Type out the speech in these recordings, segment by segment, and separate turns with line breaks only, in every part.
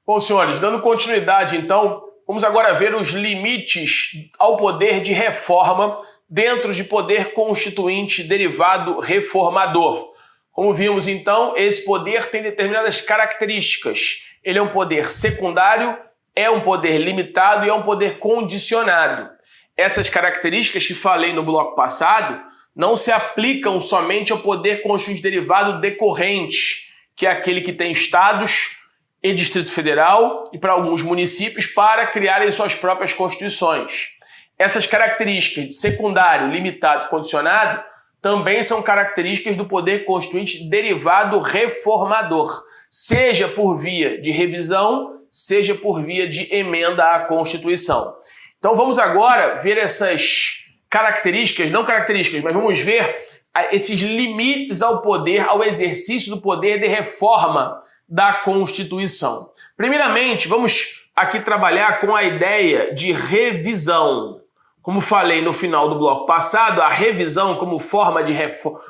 Bom, senhores, dando continuidade, então, vamos agora ver os limites ao poder de reforma dentro de poder constituinte derivado reformador. Como vimos, então, esse poder tem determinadas características. Ele é um poder secundário, é um poder limitado e é um poder condicionado. Essas características que falei no bloco passado não se aplicam somente ao poder constituinte derivado decorrente, que é aquele que tem estados e Distrito Federal e para alguns municípios para criarem suas próprias constituições. Essas características de secundário, limitado e condicionado também são características do poder constituinte derivado reformador, seja por via de revisão, seja por via de emenda à Constituição. Então vamos agora ver essas características, não características, mas vamos ver esses limites ao poder, ao exercício do poder de reforma da Constituição. Primeiramente, vamos aqui trabalhar com a ideia de revisão. Como falei no final do bloco passado, a revisão como forma de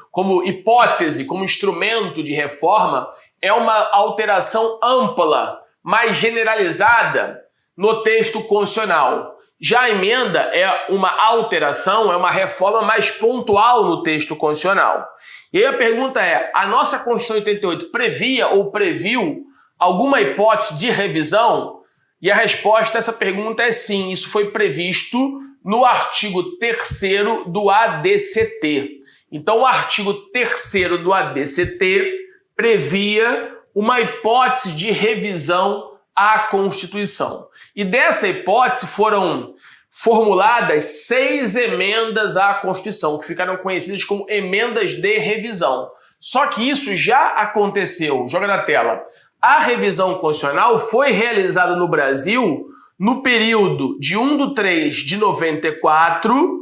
como hipótese, como instrumento de reforma, é uma alteração ampla, mais generalizada no texto constitucional. Já a emenda é uma alteração, é uma reforma mais pontual no texto constitucional. E aí a pergunta é, a nossa Constituição de 88 previa ou previu alguma hipótese de revisão? E a resposta a essa pergunta é sim, isso foi previsto no artigo 3º do ADCT. Então o artigo 3º do ADCT previa uma hipótese de revisão à Constituição. E dessa hipótese foram formuladas 6 emendas à Constituição, que ficaram conhecidas como emendas de revisão. Só que isso já aconteceu. Joga na tela. A revisão constitucional foi realizada no Brasil no período de 1/3 de 94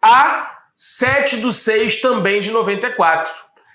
a 7/6 também de 94,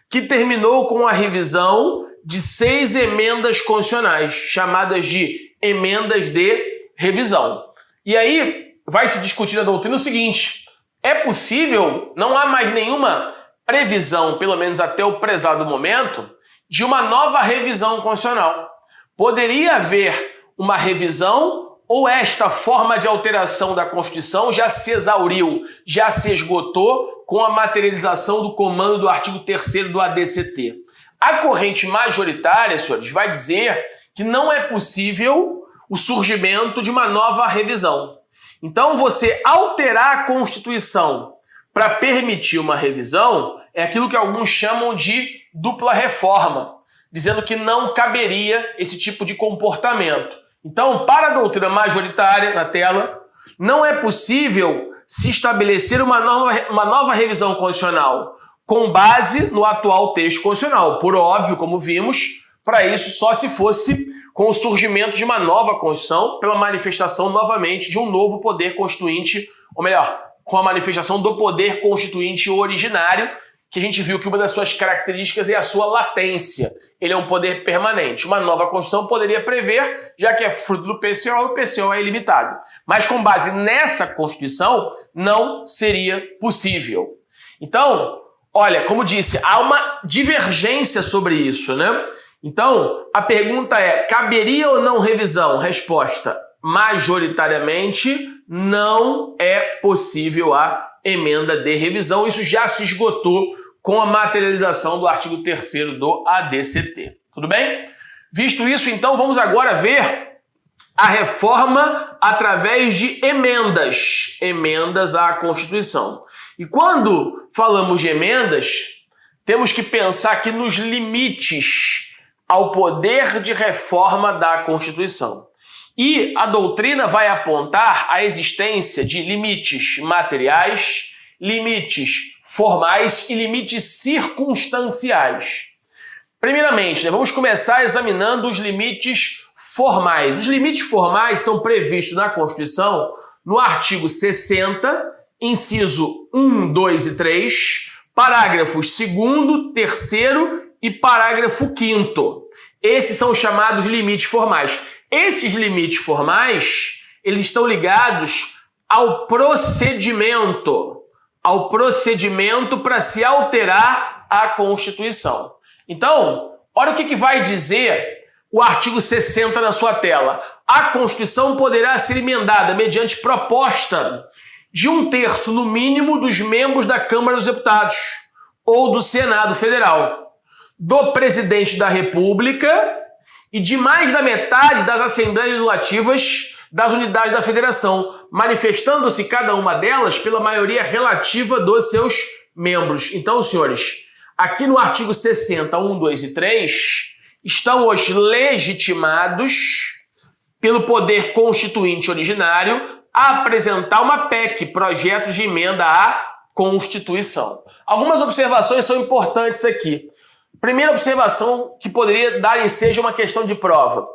que terminou com a revisão de 6 emendas constitucionais, chamadas de emendas de revisão. E aí vai se discutir na doutrina o seguinte: é possível, não há mais nenhuma previsão, pelo menos até o prezado momento, de uma nova revisão constitucional. Poderia haver uma revisão ou esta forma de alteração da Constituição já se exauriu, já se esgotou com a materialização do comando do artigo 3º do ADCT. A corrente majoritária, senhores, vai dizer que não é possível o surgimento de uma nova revisão. Então, você alterar a Constituição para permitir uma revisão é aquilo que alguns chamam de dupla reforma, dizendo que não caberia esse tipo de comportamento. Então, para a doutrina majoritária, na tela, não é possível se estabelecer uma nova revisão constitucional com base no atual texto constitucional. Por óbvio, como vimos, para isso só se fosse com o surgimento de uma nova Constituição, pela manifestação novamente de um novo poder constituinte, ou melhor, com a manifestação do poder constituinte originário, que a gente viu que uma das suas características é a sua latência. Ele é um poder permanente. Uma nova Constituição poderia prever, já que é fruto do PCO, o PCO é ilimitado. Mas com base nessa Constituição, não seria possível. Então, olha, como disse, há uma divergência sobre isso, né? Então, a pergunta é, caberia ou não revisão? Resposta, majoritariamente, não é possível a emenda de revisão. Isso já se esgotou com a materialização do artigo 3º do ADCT. Tudo bem? Visto isso, então, vamos agora ver a reforma através de emendas. Emendas à Constituição. E quando falamos de emendas, temos que pensar aqui nos limites ao poder de reforma da Constituição. E a doutrina vai apontar a existência de limites materiais, limites formais e limites circunstanciais. Primeiramente, vamos começar examinando os limites formais. Os limites formais estão previstos na Constituição no artigo 60, inciso 1, 2 e 3, parágrafos 2º, 3º e parágrafo 5º. Esses são os chamados limites formais. Esses limites formais, eles estão ligados ao procedimento para se alterar a Constituição. Então, olha o que vai dizer o artigo 60 na sua tela. A Constituição poderá ser emendada mediante proposta de 1/3, no mínimo, dos membros da Câmara dos Deputados ou do Senado Federal, do Presidente da República e de mais da metade das Assembleias Legislativas das unidades da Federação, manifestando-se cada uma delas pela maioria relativa dos seus membros. Então, senhores, aqui no artigo 60, 1, 2 e 3, estão os legitimados pelo poder constituinte originário a apresentar uma PEC, projetos de emenda à Constituição. Algumas observações são importantes aqui. Primeira observação que poderia dar ensejo a uma questão de prova.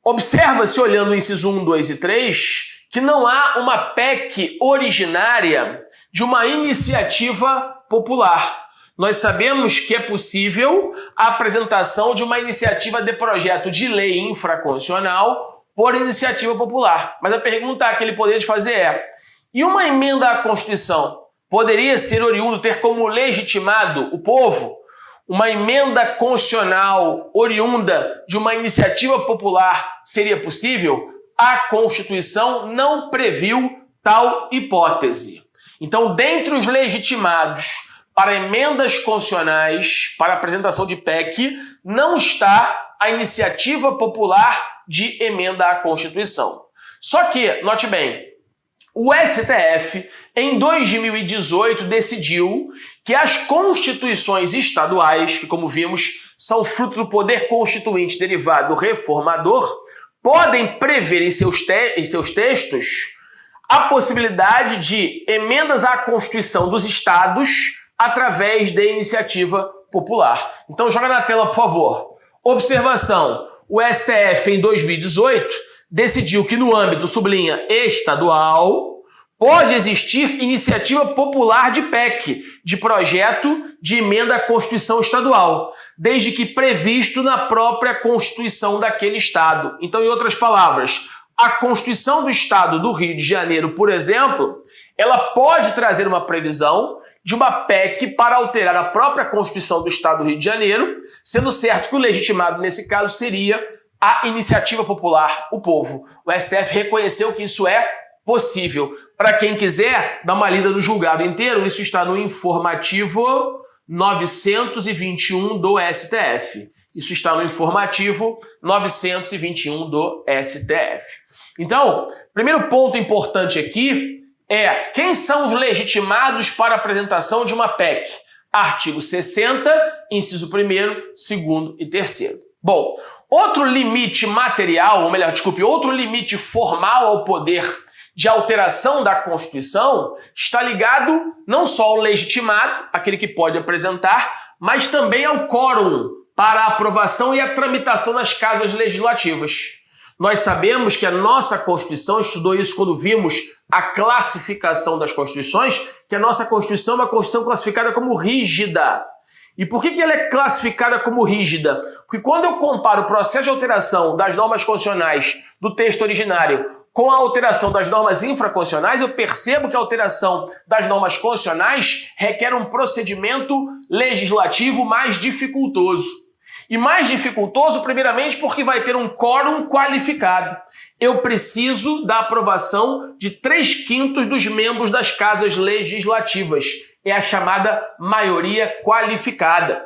Observa-se, olhando o inciso 1, 2 e 3, que não há uma PEC originária de uma iniciativa popular. Nós sabemos que é possível a apresentação de uma iniciativa de projeto de lei infraconstitucional por iniciativa popular. Mas a pergunta que ele poderia fazer é: e uma emenda à Constituição poderia ser oriundo, ter como legitimado o povo? Uma emenda constitucional oriunda de uma iniciativa popular seria possível? A Constituição não previu tal hipótese. Então, dentre os legitimados para emendas constitucionais, para apresentação de PEC, não está a iniciativa popular de emenda à Constituição. Só que, note bem, o STF, em 2018, decidiu que as constituições estaduais, que, como vimos, são fruto do poder constituinte derivado reformador, podem prever em seus textos a possibilidade de emendas à Constituição dos estados através de iniciativa popular. Então, joga na tela, por favor. Observação: o STF, em 2018, decidiu que no âmbito, sublinha, estadual, pode existir iniciativa popular de PEC, de projeto de emenda à Constituição estadual, desde que previsto na própria Constituição daquele estado. Então, em outras palavras, a Constituição do Estado do Rio de Janeiro, por exemplo, ela pode trazer uma previsão de uma PEC para alterar a própria Constituição do Estado do Rio de Janeiro, sendo certo que o legitimado nesse caso seria a iniciativa popular, o povo. O STF reconheceu que isso é possível. Para quem quiser dar uma lida no julgado inteiro, isso está no informativo 921 do STF. Isso está no informativo 921 do STF. Então, primeiro ponto importante aqui é quem são os legitimados para a apresentação de uma PEC. Artigo 60, inciso 1º, 2º e 3º. Bom, outro limite material, ou melhor, desculpe, outro limite formal ao poder de alteração da Constituição está ligado não só ao legitimado, aquele que pode apresentar, mas também ao quórum para a aprovação e a tramitação nas casas legislativas. Nós sabemos que a nossa Constituição, estudou isso quando vimos a classificação das Constituições, que a nossa Constituição é uma Constituição classificada como rígida. E por que ela é classificada como rígida? Porque quando eu comparo o processo de alteração das normas constitucionais do texto originário com a alteração das normas infraconstitucionais, eu percebo que a alteração das normas constitucionais requer um procedimento legislativo mais dificultoso. E mais dificultoso, primeiramente, porque vai ter um quórum qualificado. Eu preciso da aprovação de 3/5 dos membros das casas legislativas. É a chamada maioria qualificada.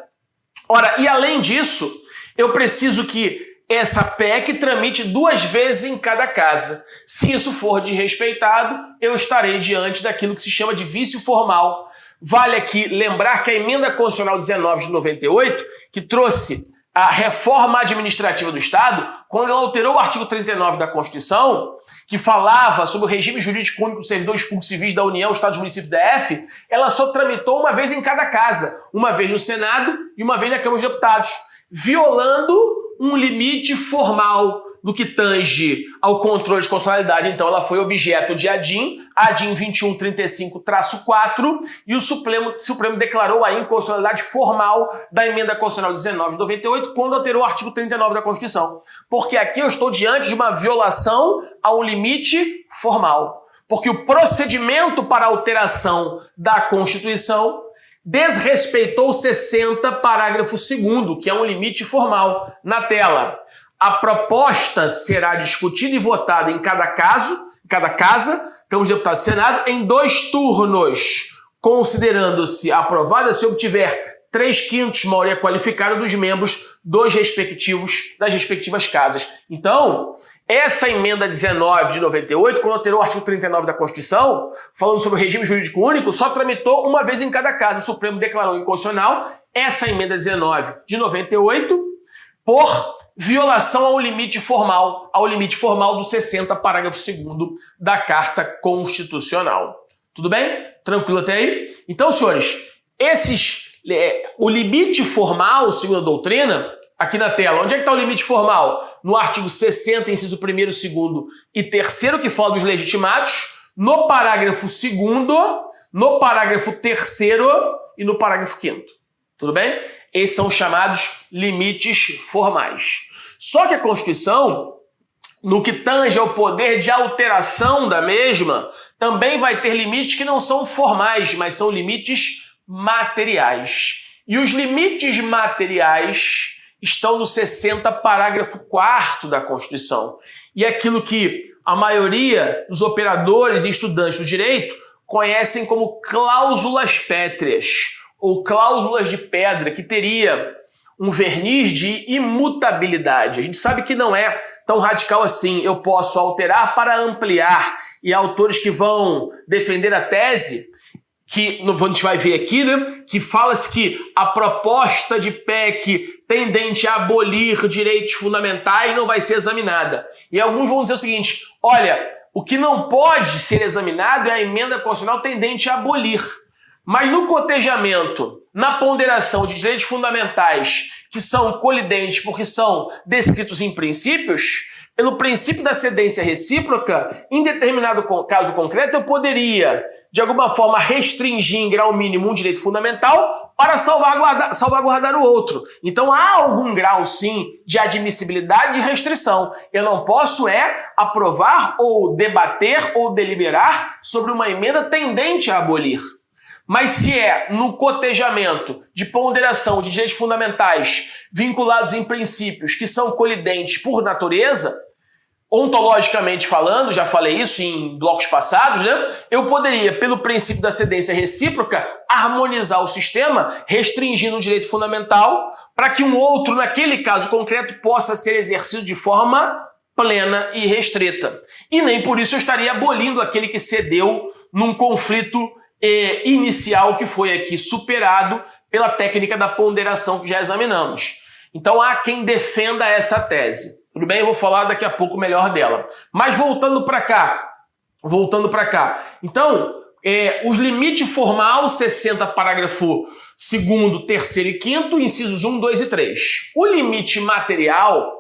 Ora, e além disso, eu preciso que essa PEC tramite 2 vezes em cada casa. Se isso for desrespeitado, eu estarei diante daquilo que se chama de vício formal. Vale aqui lembrar que a Emenda Constitucional 19 de 98, que trouxe a reforma administrativa do Estado, quando ela alterou o artigo 39 da Constituição, que falava sobre o regime jurídico único dos servidores públicos civis da União, Estados, municípios da DF, ela só tramitou 1 vez em cada casa, 1 vez no Senado e 1 vez na Câmara dos Deputados, violando um limite formal no que tange ao controle de constitucionalidade. Então ela foi objeto de ADIM 2135-4, e o Supremo declarou a inconstitucionalidade formal da Emenda Constitucional 19 de 98, quando alterou o artigo 39 da Constituição. Porque aqui eu estou diante de uma violação a um limite formal. Porque o procedimento para alteração da Constituição desrespeitou 60, parágrafo 2º, que é um limite formal. Na tela, a proposta será discutida e votada em cada casa, Câmara de Deputados e Senado, em 2 turnos, considerando-se aprovada se obtiver 3/5 maioria qualificada dos membros das respectivas casas. Então, essa emenda 19 de 98, quando alterou o artigo 39 da Constituição, falando sobre o regime jurídico único, só tramitou uma vez em cada casa. O Supremo declarou inconstitucional essa emenda 19 de 98 por violação ao limite formal do 60, parágrafo 2º da Carta Constitucional. Tudo bem? Tranquilo até aí? Então, senhores, o limite formal, segundo a doutrina, aqui na tela, onde é que está o limite formal? No artigo 60, inciso 1º, 2º e 3º, que fala dos legitimados, no parágrafo 2º, no parágrafo 3º e no parágrafo 5º. Tudo bem? Esses são os chamados limites formais. Só que a Constituição, no que tange ao poder de alteração da mesma, também vai ter limites que não são formais, mas são limites materiais. E os limites materiais estão no 60, parágrafo 4º da Constituição. E aquilo que a maioria dos operadores e estudantes do direito conhecem como cláusulas pétreas, ou cláusulas de pedra, que teria um verniz de imutabilidade. A gente sabe que não é tão radical assim. Eu posso alterar para ampliar. E há autores que vão defender a tese, que a gente vai ver aqui, né, que fala-se que a proposta de PEC tendente a abolir direitos fundamentais não vai ser examinada. E alguns vão dizer o seguinte: olha, o que não pode ser examinado é a emenda constitucional tendente a abolir. Mas no cotejamento, na ponderação de direitos fundamentais que são colidentes porque são descritos em princípios, pelo princípio da cedência recíproca, em determinado caso concreto, eu poderia, de alguma forma, restringir em grau mínimo um direito fundamental para salvaguardar o outro. Então há algum grau, sim, de admissibilidade e restrição. Eu não posso aprovar ou debater ou deliberar sobre uma emenda tendente a abolir. Mas se é no cotejamento de ponderação de direitos fundamentais vinculados em princípios que são colidentes por natureza, ontologicamente falando, já falei isso em blocos passados, né? Eu poderia, pelo princípio da cedência recíproca, harmonizar o sistema, restringindo o direito fundamental, para que um outro, naquele caso concreto, possa ser exercido de forma plena e restrita. E nem por isso eu estaria abolindo aquele que cedeu num conflito inicial que foi aqui superado pela técnica da ponderação que já examinamos. Então há quem defenda essa tese. Tudo bem? Eu vou falar daqui a pouco melhor dela. Mas voltando para cá. Então, os limites formal, 60, parágrafo 2º, 3º e 5º, incisos 1, 2 e 3. O limite material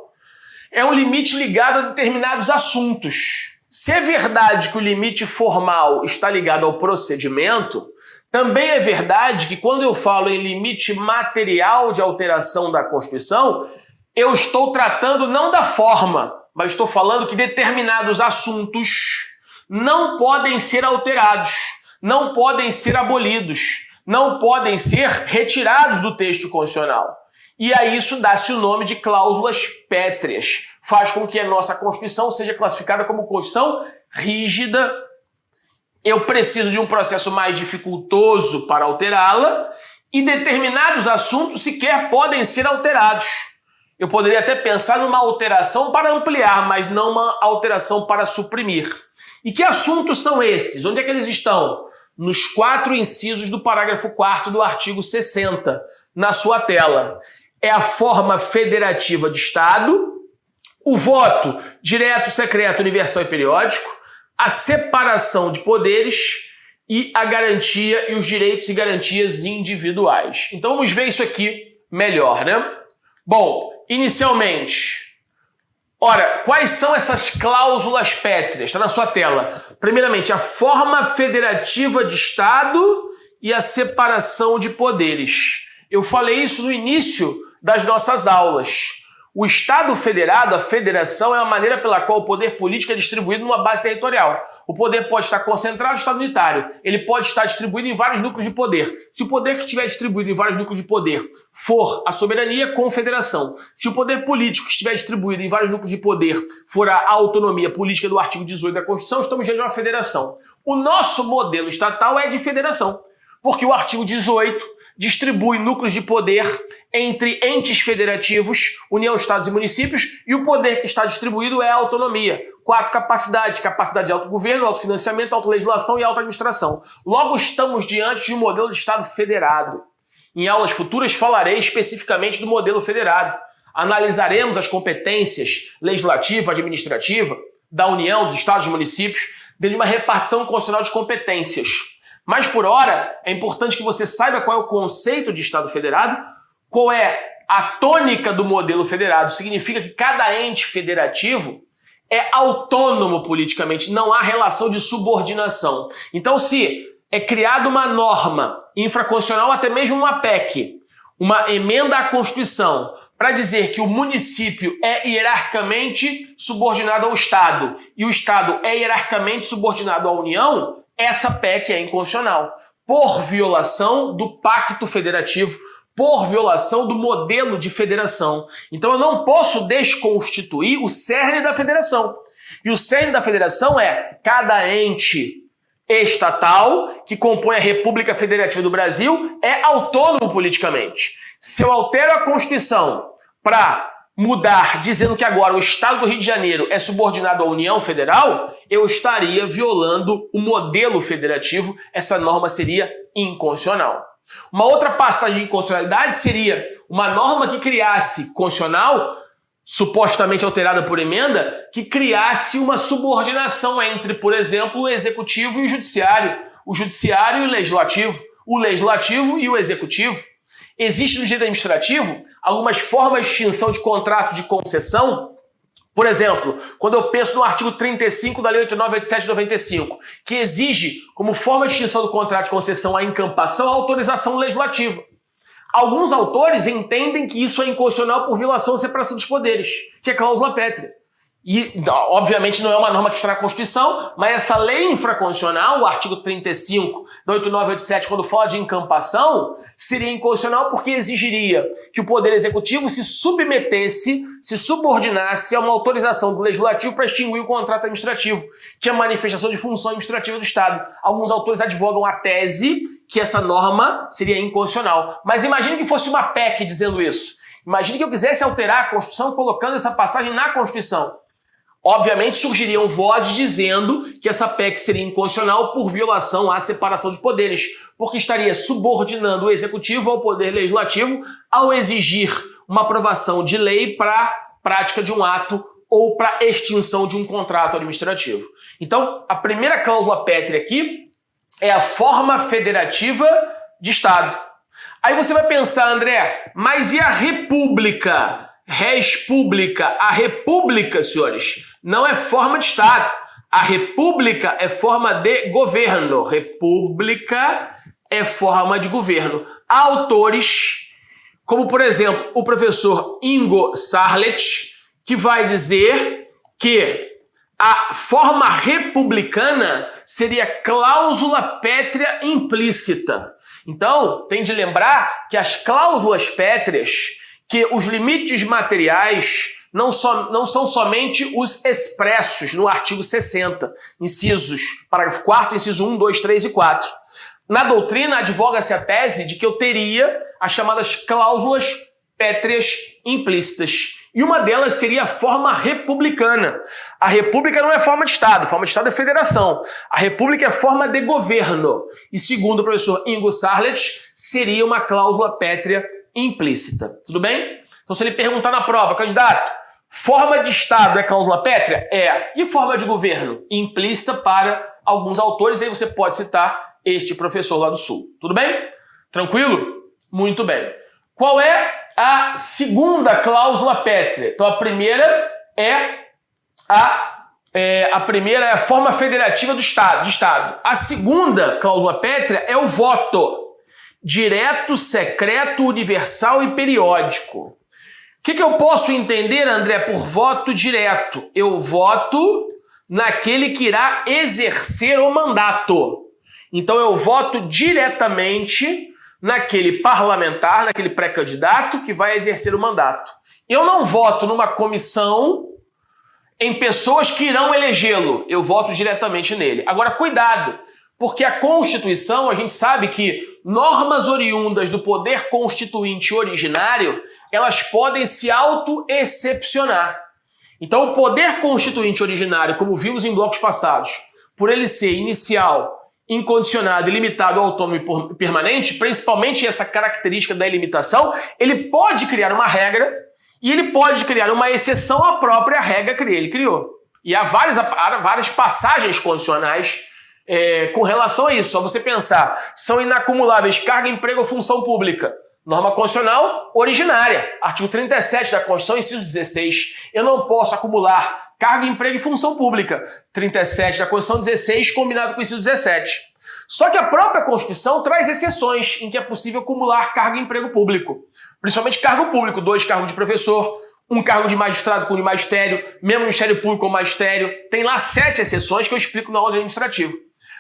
é um limite ligado a determinados assuntos. Se é verdade que o limite formal está ligado ao procedimento, também é verdade que quando eu falo em limite material de alteração da Constituição, eu estou tratando não da forma, mas estou falando que determinados assuntos não podem ser alterados, não podem ser abolidos, não podem ser retirados do texto constitucional. E a isso dá-se o nome de cláusulas pétreas. Faz com que a nossa Constituição seja classificada como Constituição rígida. Eu preciso de um processo mais dificultoso para alterá-la e determinados assuntos sequer podem ser alterados. Eu poderia até pensar numa alteração para ampliar, mas não uma alteração para suprimir. E que assuntos são esses? Onde é que eles estão? Nos 4 incisos do parágrafo 4º do artigo 60, na sua tela. É a forma federativa de Estado, o voto direto, secreto, universal e periódico, a separação de poderes e a garantia e os direitos e garantias individuais. Então vamos ver isso aqui melhor, né? Bom, inicialmente, ora, quais são essas cláusulas pétreas? Está na sua tela. Primeiramente, a forma federativa de Estado e a separação de poderes. Eu falei isso no início das nossas aulas. O Estado federado, a federação, é a maneira pela qual o poder político é distribuído numa base territorial. O poder pode estar concentrado no Estado unitário. Ele pode estar distribuído em vários núcleos de poder. Se o poder que estiver distribuído em vários núcleos de poder for a soberania, confederação. Se o poder político estiver distribuído em vários núcleos de poder for a autonomia política do artigo 18 da Constituição, estamos diante de uma federação. O nosso modelo estatal é de federação, porque o artigo 18 distribui núcleos de poder entre entes federativos, União, Estados e municípios, e o poder que está distribuído é a autonomia. 4 capacidades: capacidade de autogoverno, autofinanciamento, autolegislação e autoadministração. Logo, estamos diante de um modelo de Estado federado. Em aulas futuras falarei especificamente do modelo federado. Analisaremos as competências legislativa, administrativa, da União, dos Estados e municípios, dentro de uma repartição constitucional de competências. Mas, por hora, é importante que você saiba qual é o conceito de Estado federado, qual é a tônica do modelo federado. Significa que cada ente federativo é autônomo politicamente, não há relação de subordinação. Então, se é criada uma norma infraconstitucional, até mesmo uma PEC, uma emenda à Constituição, para dizer que o município é hierarquicamente subordinado ao Estado e o Estado é hierarquicamente subordinado à União, essa PEC é inconstitucional, por violação do pacto federativo, por violação do modelo de federação. Então eu não posso desconstituir o cerne da federação. E o cerne da federação é cada ente estatal que compõe a República Federativa do Brasil é autônomo politicamente. Se eu altero a Constituição para mudar, dizendo que agora o Estado do Rio de Janeiro é subordinado à União Federal, eu estaria violando o modelo federativo, essa norma seria inconstitucional. Uma outra passagem de inconstitucionalidade seria uma norma que criasse, constitucional, supostamente alterada por emenda, que criasse uma subordinação entre, por exemplo, o Executivo e o Judiciário e o Legislativo e o Executivo. Existe no direito administrativo algumas formas de extinção de contrato de concessão. Por exemplo, quando eu penso no artigo 35 da Lei 8987 de 95, que exige como forma de extinção do contrato de concessão a encampação a autorização legislativa. Alguns autores entendem que isso é inconstitucional por violação da separação dos poderes, que é cláusula pétrea. E, obviamente, não é uma norma que está na Constituição, mas essa lei infraconstitucional, o artigo 35 da 8987, quando fala de encampação, seria inconstitucional porque exigiria que o Poder Executivo se submetesse, se subordinasse a uma autorização do Legislativo para extinguir o contrato administrativo, que é a manifestação de função administrativa do Estado. Alguns autores advogam a tese que essa norma seria inconstitucional. Mas imagine que fosse uma PEC dizendo isso. Imagine que eu quisesse alterar a Constituição colocando essa passagem na Constituição. Obviamente surgiriam vozes dizendo que essa PEC seria inconstitucional por violação à separação de poderes, porque estaria subordinando o Executivo ao Poder Legislativo ao exigir uma aprovação de lei para prática de um ato ou para extinção de um contrato administrativo. Então, a primeira cláusula pétrea aqui é a forma federativa de Estado. Aí você vai pensar, André, mas e a República? Res pública. A República, senhores, não é forma de Estado. A República é forma de governo. República é forma de governo. Há autores, como por exemplo o professor Ingo Sarlet, que vai dizer que a forma republicana seria cláusula pétrea implícita. Então, tem de lembrar que as cláusulas pétreas, que os limites materiais não são somente os expressos no artigo 60, incisos, parágrafo 4º, inciso 1, 2, 3 e 4. Na doutrina, advoga-se a tese de que eu teria as chamadas cláusulas pétreas implícitas. E uma delas seria a forma republicana. A república não é forma de Estado é federação. A república é forma de governo. E segundo o professor Ingo Sarlet, seria uma cláusula pétrea implícita. Tudo bem? Então se ele perguntar na prova, candidato, forma de Estado é cláusula pétrea? É. E forma de governo? Implícita para alguns autores, aí você pode citar este professor lá do Sul. Tudo bem? Tranquilo? Muito bem. Qual é a segunda cláusula pétrea? Então a primeira é a forma federativa do Estado. A segunda cláusula pétrea é o voto. Direto, secreto, universal e periódico. que eu posso entender, André, por voto direto? Eu voto naquele que irá exercer o mandato. Então eu voto diretamente naquele parlamentar, naquele pré-candidato que vai exercer o mandato. Eu não voto numa comissão em pessoas que irão elegê-lo. Eu voto diretamente nele. Agora, cuidado, porque a Constituição, a gente sabe que normas oriundas do poder constituinte originário, elas podem se auto-excepcionar. Então, o poder constituinte originário, como vimos em blocos passados, por ele ser inicial, incondicionado, ilimitado, autônomo e permanente, principalmente essa característica da ilimitação, ele pode criar uma regra e ele pode criar uma exceção à própria regra que ele criou. E há várias passagens condicionais com relação a isso. Só você pensar, são inacumuláveis carga, emprego ou função pública. Norma constitucional originária, artigo 37 da Constituição, inciso 16. Eu não posso acumular carga, emprego e função pública. 37 da Constituição, 16, combinado com o inciso 17. Só que a própria Constituição traz exceções em que é possível acumular carga e emprego público. Principalmente cargo público, 2 cargos de professor, 1 cargo de magistrado com de magistério, mesmo Ministério Público ou magistério. Tem lá 7 exceções que eu explico na aula de administrativo.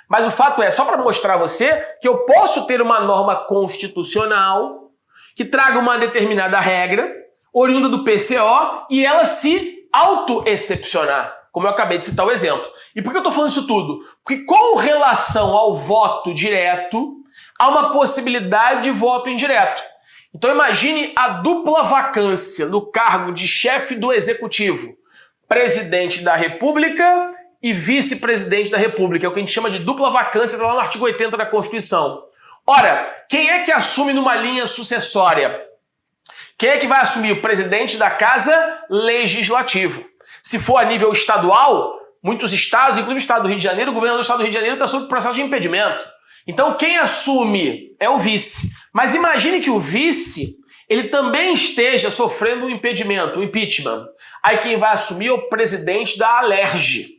Mas o fato é, só para mostrar a você, que eu posso ter uma norma constitucional que traga uma determinada regra, oriunda do PCO, e ela se auto-excepcionar, como eu acabei de citar o exemplo. E por que eu estou falando isso tudo? Porque com relação ao voto direto, há uma possibilidade de voto indireto. Então imagine a dupla vacância no cargo de chefe do executivo, presidente da República e vice-presidente da República. É o que a gente chama de dupla vacância, está lá no artigo 80 da Constituição. Ora, quem é que assume numa linha sucessória? Quem é que vai assumir? O presidente da Casa Legislativa. Se for a nível estadual, muitos estados, inclusive o estado do Rio de Janeiro, o governador do estado do Rio de Janeiro está sob processo de impedimento. Então quem assume é o vice. Mas imagine que o vice, ele também esteja sofrendo um impedimento, um impeachment. Aí quem vai assumir é o presidente da Alerj.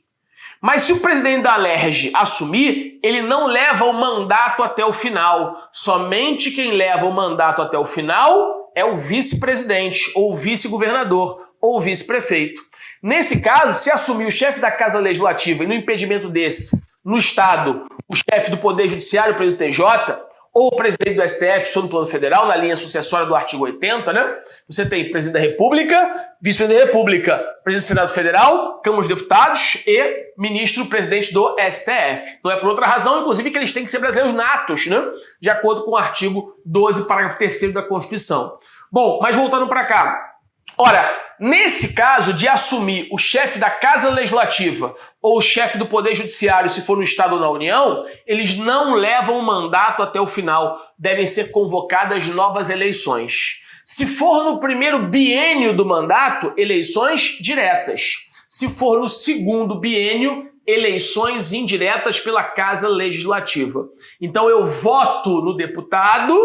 Mas se o presidente da Alerj assumir, ele não leva o mandato até o final. Somente quem leva o mandato até o final é o vice-presidente, ou o vice-governador, ou o vice-prefeito. Nesse caso, se assumir o chefe da Casa Legislativa e no impedimento desse, no Estado, o chefe do Poder Judiciário, o presidente do TJ, ou o presidente do STF, sobre o plano federal, na linha sucessória do artigo 80, né? Você tem presidente da República, vice-presidente da República, presidente do Senado Federal, Câmara dos Deputados e ministro-presidente do STF. Não é por outra razão, inclusive, que eles têm que ser brasileiros natos, né? De acordo com o artigo 12, parágrafo 3º da Constituição. Bom, mas voltando para cá. Ora, nesse caso de assumir o chefe da Casa Legislativa ou o chefe do Poder Judiciário, se for no Estado ou na União, eles não levam o mandato até o final. Devem ser convocadas novas eleições. Se for no primeiro biênio do mandato, eleições diretas. Se for no segundo biênio, eleições indiretas pela Casa Legislativa. Então eu voto no deputado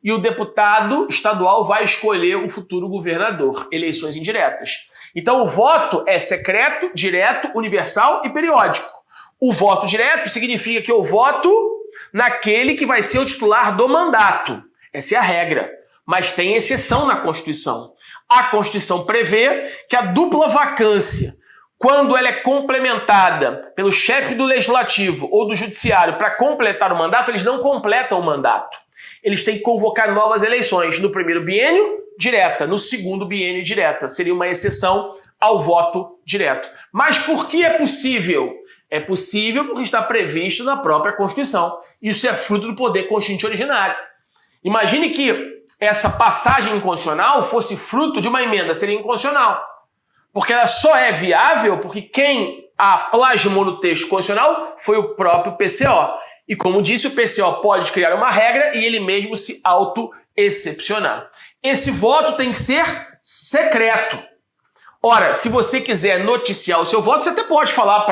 e o deputado estadual vai escolher o futuro governador. Eleições indiretas. Então o voto é secreto, direto, universal e periódico. O voto direto significa que eu voto naquele que vai ser o titular do mandato. Essa é a regra. Mas tem exceção na Constituição. A Constituição prevê que a dupla vacância, quando ela é complementada pelo chefe do Legislativo ou do Judiciário para completar o mandato, eles não completam o mandato. Eles têm que convocar novas eleições. No primeiro biênio, direta. No segundo biênio, direta. Seria uma exceção ao voto direto. Mas por que é possível? É possível porque está previsto na própria Constituição. Isso é fruto do poder constituinte originário. Imagine que essa passagem inconstitucional fosse fruto de uma emenda, seria inconstitucional. Porque ela só é viável porque quem a plasmou no texto constitucional foi o próprio PCO. E como disse, o PCO pode criar uma regra e ele mesmo se auto-excepcionar. Esse voto tem que ser secreto. Ora, se você quiser noticiar o seu voto, você até pode falar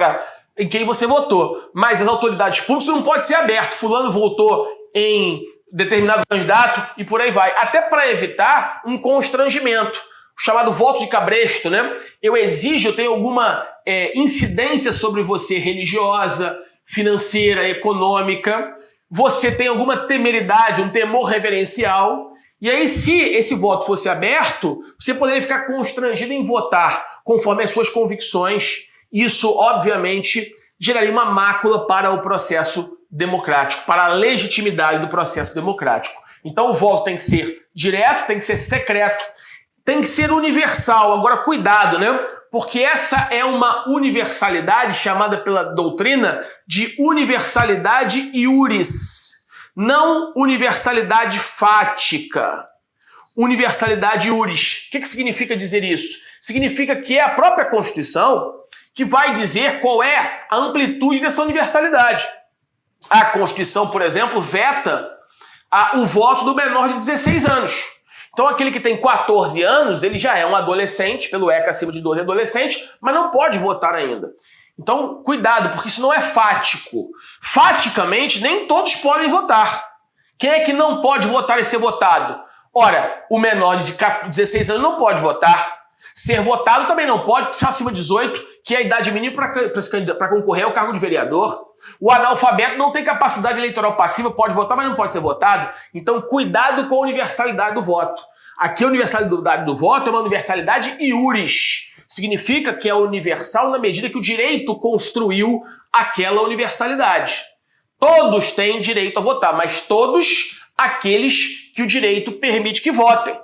em quem você votou. Mas as autoridades públicas não pode ser aberto. Fulano votou em determinado candidato e por aí vai. Até para evitar um constrangimento. O chamado voto de cabresto, né? Eu tenho alguma incidência sobre você religiosa, financeira, econômica. Você tem alguma temeridade, um temor reverencial. E aí, se esse voto fosse aberto, você poderia ficar constrangido em votar conforme as suas convicções. Isso, obviamente, geraria uma mácula para o processo democrático, para a legitimidade do processo democrático. Então, o voto tem que ser direto, tem que ser secreto, tem que ser universal. Agora, cuidado, né? Porque essa é uma universalidade chamada pela doutrina de universalidade iuris, não universalidade fática. Universalidade iuris. O que significa dizer isso? Significa que é a própria Constituição que vai dizer qual é a amplitude dessa universalidade. A Constituição, por exemplo, veta o voto do menor de 16 anos. Então aquele que tem 14 anos, ele já é um adolescente, pelo ECA acima de 12 é adolescente, mas não pode votar ainda. Então, cuidado, porque isso não é fático. Faticamente, nem todos podem votar. Quem é que não pode votar e ser votado? Ora, o menor de 16 anos não pode votar. Ser votado também não pode, porque se é acima de 18, que é a idade mínima para concorrer ao cargo de vereador. O analfabeto não tem capacidade eleitoral passiva, pode votar, mas não pode ser votado. Então, cuidado com a universalidade do voto. Aqui a universalidade do voto é uma universalidade iuris. Significa que é universal na medida que o direito construiu aquela universalidade. Todos têm direito a votar, mas todos aqueles que o direito permite que votem.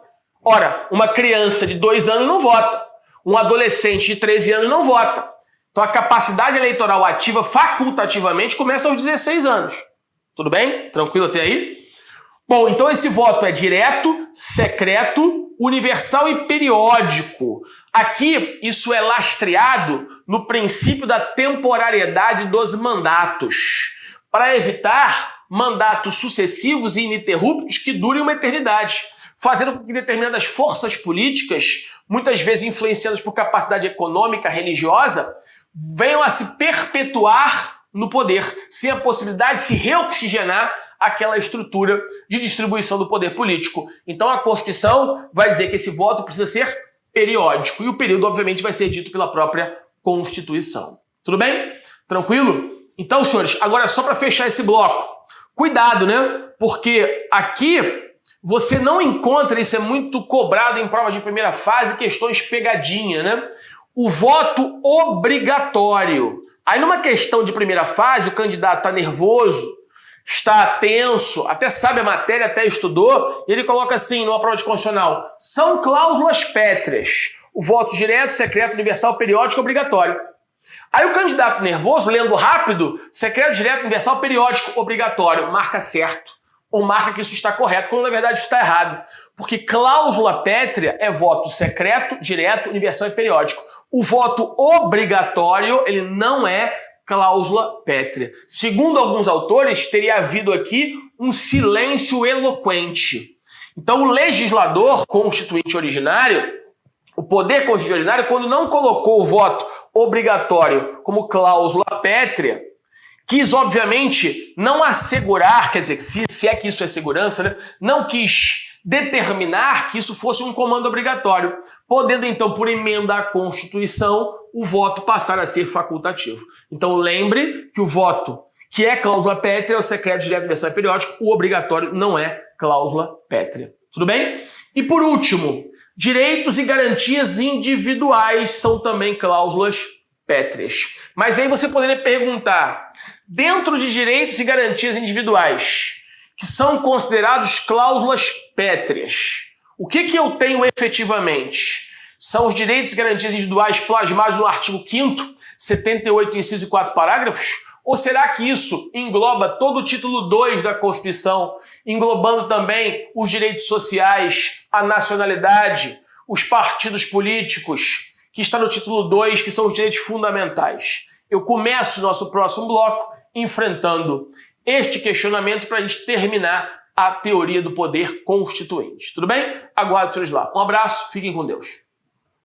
Ora, uma criança de 2 anos não vota. Um adolescente de 13 anos não vota. Então a capacidade eleitoral ativa facultativamente começa aos 16 anos. Tudo bem? Tranquilo até aí? Bom, então esse voto é direto, secreto, universal e periódico. Aqui isso é lastreado no princípio da temporariedade dos mandatos, para evitar mandatos sucessivos e ininterruptos que durem uma eternidade, fazendo com que determinadas forças políticas, muitas vezes influenciadas por capacidade econômica, religiosa, venham a se perpetuar no poder, sem a possibilidade de se reoxigenar aquela estrutura de distribuição do poder político. Então a Constituição vai dizer que esse voto precisa ser periódico, e o período, obviamente, vai ser dito pela própria Constituição. Tudo bem? Tranquilo? Então, senhores, agora só para fechar esse bloco, cuidado, né? Porque aqui você não encontra, isso é muito cobrado em prova de primeira fase, questões pegadinha, né? O voto obrigatório. Aí numa questão de primeira fase, o candidato está nervoso, está tenso, até sabe a matéria, até estudou, e ele coloca assim, numa prova de constitucional, são cláusulas pétreas, o voto direto, secreto, universal, periódico, obrigatório. Aí o candidato nervoso, lendo rápido, secreto, direto, universal, periódico, obrigatório, marca certo, ou marca que isso está correto, quando na verdade isso está errado. Porque cláusula pétrea é voto secreto, direto, universal e periódico. O voto obrigatório, ele não é cláusula pétrea. Segundo alguns autores, teria havido aqui um silêncio eloquente. Então o legislador constituinte originário, o poder constituinte originário, quando não colocou o voto obrigatório como cláusula pétrea, quis, obviamente, não assegurar, quer dizer, se é que isso é segurança, né? Não quis determinar que isso fosse um comando obrigatório, podendo, então, por emenda à Constituição, o voto passar a ser facultativo. Então, lembre que o voto que é cláusula pétrea é o secreto, direto, universal e periódico, o obrigatório não é cláusula pétrea. Tudo bem? E, por último, direitos e garantias individuais são também cláusulas pétreas. Mas aí você poderia perguntar, dentro de direitos e garantias individuais, que são considerados cláusulas pétreas, o que eu tenho efetivamente? São os direitos e garantias individuais plasmados no artigo 5º, 78, inciso e 4 parágrafos? Ou será que isso engloba todo o título 2 da Constituição, englobando também os direitos sociais, a nacionalidade, os partidos políticos, que está no título 2, que são os direitos fundamentais? Eu começo o nosso próximo bloco enfrentando este questionamento para a gente terminar a teoria do poder constituinte. Tudo bem? Aguardo vocês lá. Um abraço, fiquem com Deus.